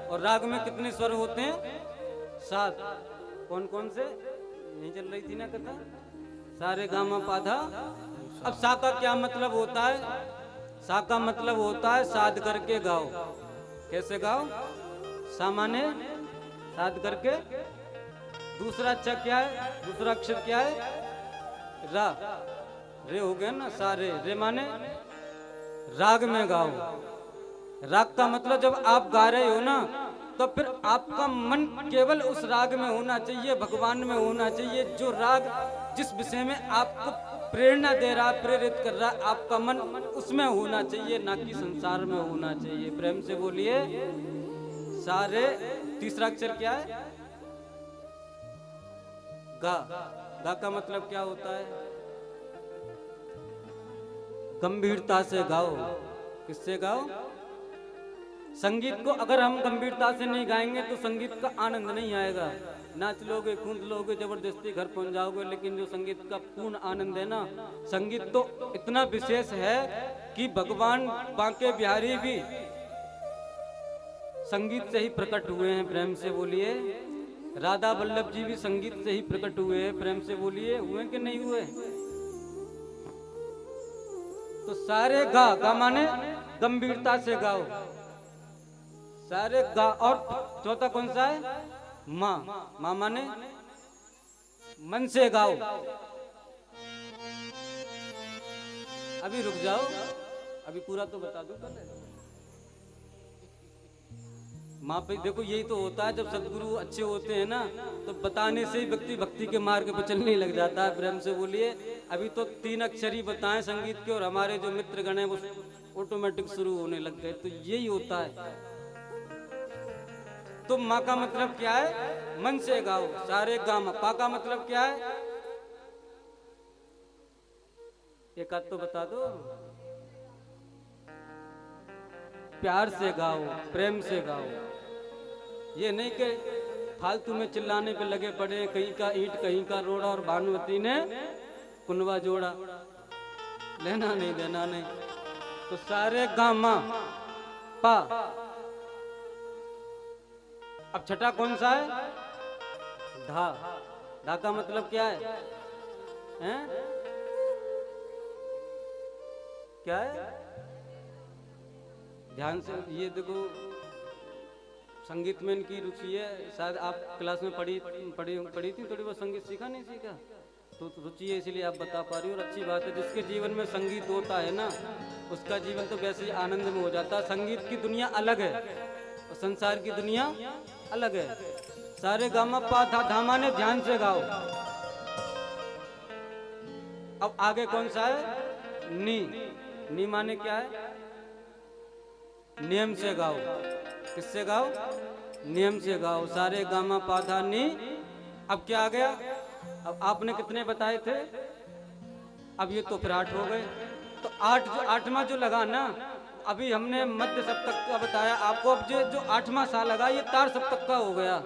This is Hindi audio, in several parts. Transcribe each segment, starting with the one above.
और राग में कितने स्वर होते हैं? 7। कौन कौन से? नहीं चल रही थी ना कथा? सारे गामा पाधा। अब सा का क्या मतलब होता है? सा का मतलब होता है साध करके गाओ। कैसे गाओ? सामान्य साध करके। दूसरा अक्षर क्या है? दूसरा अक्षर क्या है? रा। रे हो गया ना, सारे। रे माने राग में गाओ। राग का मतलब जब आप गा रहे हो ना, तो फिर आपका मन केवल उस राग में होना चाहिए, भगवान में होना चाहिए। जो राग जिस विषय में आपको प्रेरणा दे रहा, प्रेरित कर रहा, आपका मन उसमें होना चाहिए, ना कि संसार में होना चाहिए। प्रेम से बोलिए सारे। तीसरा अक्षर क्या है? गा। गा का मतलब क्या होता है? गंभीरता से गाओ। किससे गाओ? संगीत को अगर हम गंभीरता से नहीं गाएंगे तो संगीत का आनंद नहीं आएगा। नाच लोगे, कूद लोगे, जबरदस्ती घर पहुंच जाओगे, लेकिन जो संगीत का पूर्ण आनंद है ना, संगीत तो इतना विशेष है कि भगवान बांके बिहारी भी संगीत से ही प्रकट हुए हैं। प्रेम से बोलिए। राधा वल्लभ जी भी संगीत से ही प्रकट हुए हैं। प्रेम से बोलिए, हुए कि नहीं हुए? तो सारे गा। गा माने गंभीरता से गाओ। सारे गा। और चौथा कौन सा है? माँ। माँ माने मन से गाओ। अभी रुक जाओ, अभी पूरा तो बता दो पहले। माँ पे देखो, यही तो होता है जब सदगुरु अच्छे होते हैं ना, तो बताने से ही व्यक्ति भक्ति के मार्ग पर चलने लग जाता है। प्रेम से बोलिए। अभी तो 3 अक्षर ही बताएं संगीत के, और हमारे जो मित्र गण हैं वो ऑटोमेटिक शुरू होने लग गए। तो यही होता है। तो माँ का मतलब क्या है? मन से गाओ। सारे गामा। पा का मतलब क्या है? एक आध तो बता दो। प्यार से गाओ, प्रेम से गाओ। ये नहीं कि फालतू में चिल्लाने पे लगे पड़े, कहीं का ईंट कहीं का रोड़ा और भानुमती ने कुनवा जोड़ा। लेना नहीं देना नहीं। तो सारे गामा पा। अब छठा कौन सा है? धा। धा का मतलब क्या है? हैं? क्या है? ध्यान से ये देखो, संगीत में इनकी रुचि है। शायद आप क्लास में पढ़ी थी थोड़ी बहुत। संगीत सीखा नहीं सीखा? तो रुचि है, इसीलिए आप बता पा रही हो। और अच्छी बात है, जिसके जीवन में संगीत होता है ना, उसका जीवन तो वैसे ही आनंद में हो जाता है। संगीत की दुनिया अलग है और संसार की दुनिया अलग है। सारे गामा पा धा। धामा ने ध्यान से गाओ। अब आगे कौन सा है? नी। नी माने क्या है? नियम से गाओ। किससे गाओ? नियम से गाओ। सारे गामा पाधा नी। अब क्या आ गया? अब आपने कितने बताए थे? अब ये तो फिर 8 हो गए। तो 8वां जो लगा ना, अभी हमने मध्य सप्तक का बताया आपको। अब जो 8वां सा लगा, ये तार सप्तक का हो गया।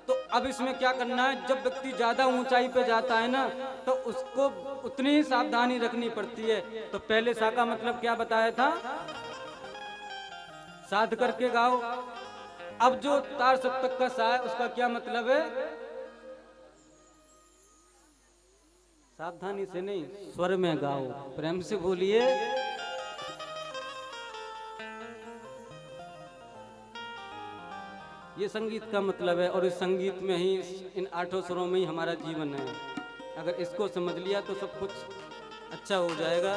तो अब इसमें क्या करना है? जब व्यक्ति ज्यादा ऊंचाई पे जाता है ना, तो उसको उतनी ही सावधानी रखनी पड़ती है। तो पहले सा का मतलब क्या बताया था? साध करके गाओ। अब जो तार सप्तक का सा है, उसका क्या मतलब है? सावधानी से नहीं, स्वर में गाओ। प्रेम से बोलिए। ये संगीत का मतलब है। और इस संगीत में ही, इन 8 स्वरों में ही हमारा जीवन है। अगर इसको समझ लिया तो सब कुछ अच्छा हो जाएगा।